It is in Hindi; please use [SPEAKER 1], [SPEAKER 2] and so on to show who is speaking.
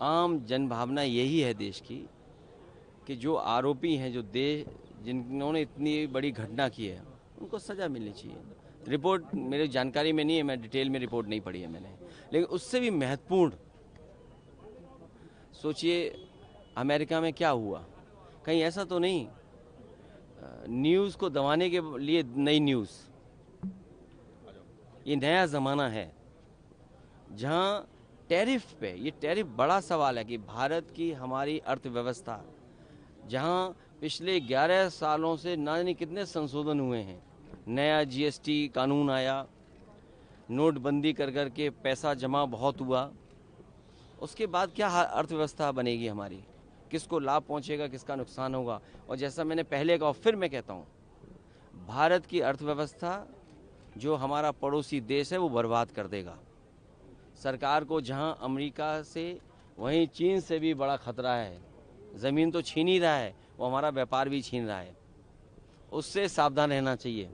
[SPEAKER 1] आम जनभावना यही है देश की कि जो आरोपी हैं, जो देश जिन्होंने इतनी बड़ी घटना की है, उनको सज़ा मिलनी चाहिए। रिपोर्ट मेरी जानकारी में नहीं है, मैं डिटेल में रिपोर्ट नहीं पढ़ी है मैंने, लेकिन उससे भी महत्वपूर्ण सोचिए अमेरिका में क्या हुआ। कहीं ऐसा तो नहीं न्यूज़ को दबाने के लिए नई न्यूज़। ये नया ज़माना है जहाँ टैरिफ पे, ये टैरिफ बड़ा सवाल है कि भारत की हमारी अर्थव्यवस्था जहाँ पिछले 11 सालों से ना जाने कितने संशोधन हुए हैं, नया जीएसटी कानून आया, नोटबंदी कर कर के पैसा जमा बहुत हुआ, उसके बाद क्या अर्थव्यवस्था बनेगी हमारी, किसको लाभ पहुंचेगा, किसका नुकसान होगा। और जैसा मैंने पहले कहा, फिर मैं कहता हूं, भारत की अर्थव्यवस्था जो हमारा पड़ोसी देश है वो बर्बाद कर देगा। सरकार को जहां अमेरिका से वहीं चीन से भी बड़ा खतरा है, ज़मीन तो छीन ही रहा है, वो हमारा व्यापार भी छीन रहा है, उससे सावधान रहना चाहिए।